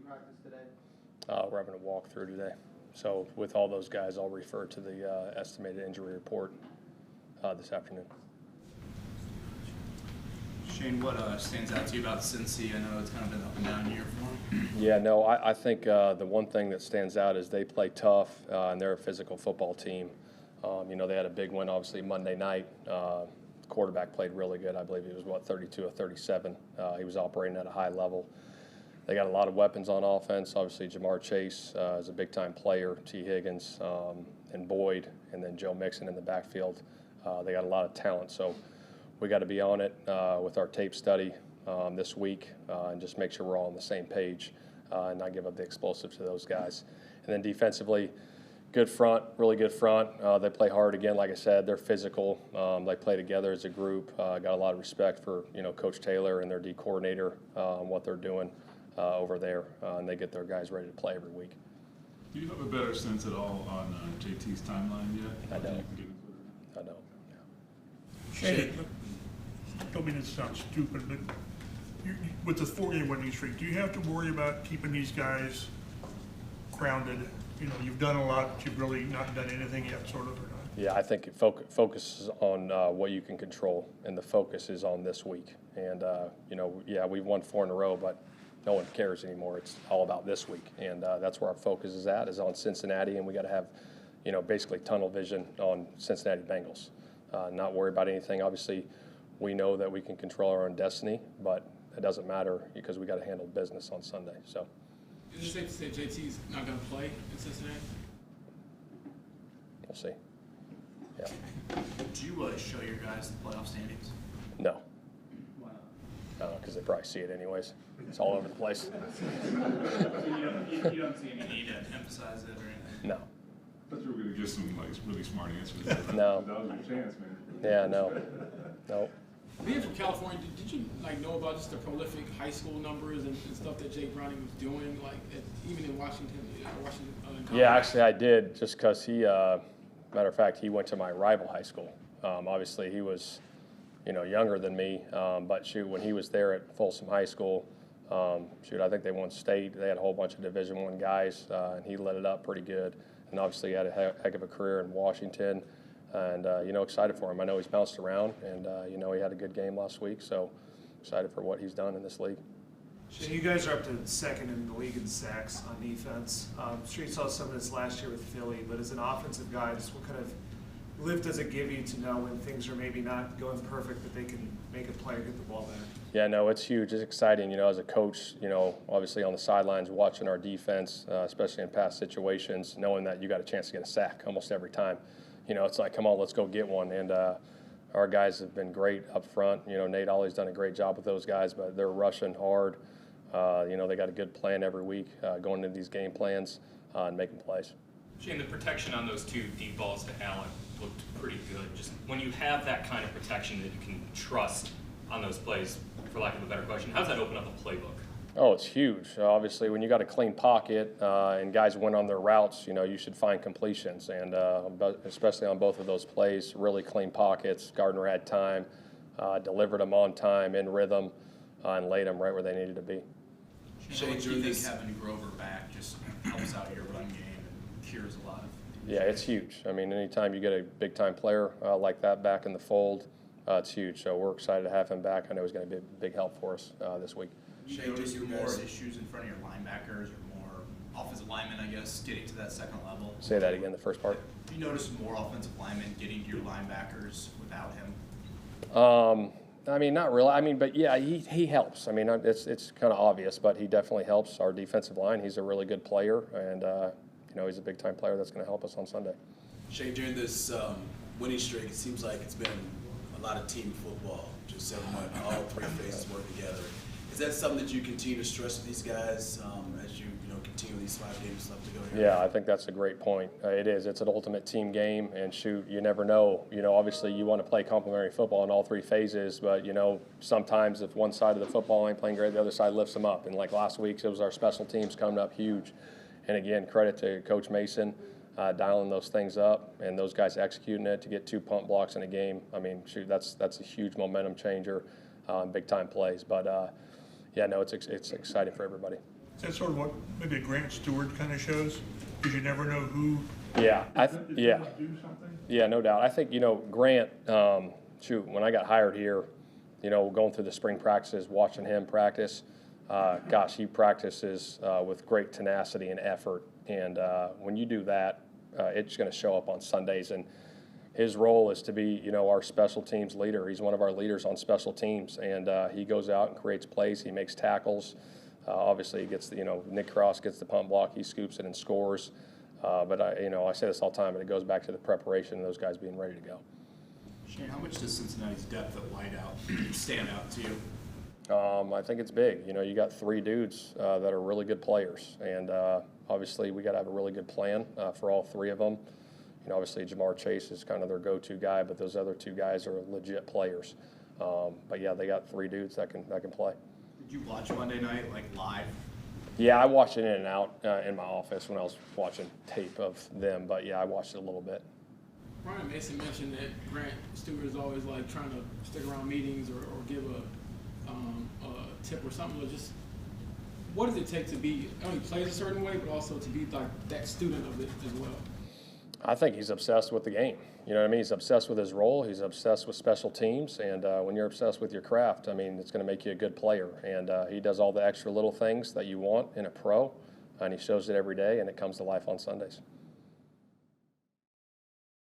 practice today? We're having a walkthrough today. So with all those guys, I'll refer to the estimated injury report this afternoon. Shane, what stands out to you about Cincy? I know it's kind of been up and down year for them. Yeah, no, I think the one thing that stands out is they play tough, and they're a physical football team. They had a big win, obviously, Monday night. Quarterback played really good. I believe he was, 32 or 37. He was operating at a high level. They got a lot of weapons on offense. Obviously, Jamar Chase is a big-time player, T. Higgins, and Boyd, and then Joe Mixon in the backfield. They got a lot of talent. So we got to be on it with our tape study this week and just make sure we're all on the same page and not give up the explosives to those guys. And then defensively, good front, really good front. They play hard again. Like I said, they're physical. They play together as a group. Got a lot of respect for Coach Taylor and their D coordinator and what they're doing over there, and they get their guys ready to play every week. Do you have a better sense at all on JT's timeline yet? I don't. I don't. Shane, I don't mean to sound stupid, but with the 4-game winning streak, do you have to worry about keeping these guys grounded? You've done a lot, but you've really not done anything yet, sort of, or not? Yeah, I think it focuses on what you can control, and the focus is on this week. And, we've won 4 in a row, but no one cares anymore. It's all about this week, and that's where our focus is on Cincinnati, and we got to have, basically tunnel vision on Cincinnati Bengals. Not worry about anything. Obviously, we know that we can control our own destiny, but it doesn't matter because we got to handle business on Sunday. So. Is it safe to say JT's not going to play in Cincinnati? We'll see. Yeah. Do you show your guys the playoff standings? No. Why not? Because they probably see it anyways. It's all over the place. You don't see any need to emphasize it or anything? No. I thought you were going to get some really smart answers. No. That was your chance, man. Yeah, no. No. Being from California, did you know about just the prolific high school numbers and stuff that Jake Browning was doing, even in Washington? Yeah, actually I did, just because he, matter of fact, he went to my rival high school. Obviously he was, younger than me, but shoot, when he was there at Folsom High School, I think they won state. They had a whole bunch of Division I guys, and he lit it up pretty good. And obviously he had a heck of a career in Washington. And, excited for him. I know he's bounced around, and, he had a good game last week, so excited for what he's done in this league. So you guys are up to second in the league in sacks on defense. I'm sure you saw some of this last year with Philly, but as an offensive guy, just what kind of lift does it give you to know when things are maybe not going perfect, that they can make a play or get the ball back? Yeah, no, it's huge. It's exciting, as a coach, obviously on the sidelines watching our defense, especially in past situations, knowing that you got a chance to get a sack almost every time. It's like, come on, let's go get one. And our guys have been great up front. Nate Ollie's done a great job with those guys, but they're rushing hard. They got a good plan every week going into these game plans and making plays. Shane, the protection on those 2 deep balls to Allen looked pretty good. Just when you have that kind of protection that you can trust on those plays, for lack of a better question, how does that open up a playbook? Oh, it's huge. Obviously, when you got a clean pocket and guys went on their routes, you should find completions. And especially on both of those plays, really clean pockets. Gardner had time, delivered them on time, in rhythm, and laid them right where they needed to be. Shane, do you think having Grover back just helps out your run game and cures a lot of? Yeah, it's huge. I mean, anytime you get a big-time player like that back in the fold, it's huge. So we're excited to have him back. I know he's going to be a big help for us this week. You notice more issues in front of your linebackers or more offensive linemen, I guess, getting to that second level? Say that again, the first part. Do you notice more offensive linemen getting to your linebackers without him? I mean, not really. But yeah, he helps. It's kind of obvious, but he definitely helps our defensive line. He's a really good player, and he's a big-time player that's going to help us on Sunday. Shane, during this winning streak, it seems like it's been a lot of team football, just everyone, all 3 phases work together. Is that something that you continue to stress with these guys as you continue these 5 games left to go here? Yeah, I think that's a great point. It is. It's an ultimate team game, and shoot, you never know. Obviously you want to play complementary football in all 3 phases, but sometimes if one side of the football ain't playing great, the other side lifts them up. And like last week, it was our special teams coming up huge. And again, credit to Coach Mason dialing those things up and those guys executing it to get 2 punt blocks in a game. Shoot, that's a huge momentum changer, big time plays. But yeah, no, it's exciting for everybody. Is that sort of what maybe a Grant Stewart kind of shows? Because you never know who Yeah, is yeah. going to do something? Yeah, no doubt. I think, Grant, when I got hired here, going through the spring practices, watching him practice, gosh, he practices with great tenacity and effort. And when you do that, it's going to show up on Sundays. And his role is to be, our special teams leader. He's one of our leaders on special teams. And he goes out and creates plays. He makes tackles. Obviously, he gets Nick Cross gets the punt block. He scoops it and scores. But I say this all the time, but it goes back to the preparation and those guys being ready to go. Shane, how much does Cincinnati's depth at wideout stand out to you? I think it's big. You got 3 dudes that are really good players, and obviously we got to have a really good plan for all 3 of them. Obviously Jamar Chase is kind of their go-to guy, but those other 2 guys are legit players. But yeah, they got 3 dudes that can play. Did you watch Monday night live? Yeah, I watched it in and out in my office when I was watching tape of them, but yeah, I watched it a little bit. Brian Mason mentioned that Grant Stewart is always like trying to stick around meetings or give a tip or something. Or just what does it take to be only plays a certain way, but also to be like that student of it as well? I think he's obsessed with the game. You know what I mean? He's obsessed with his role. He's obsessed with special teams. And when you're obsessed with your craft, I mean, it's going to make you a good player. And he does all the extra little things that you want in a pro, and he shows it every day, and it comes to life on Sundays.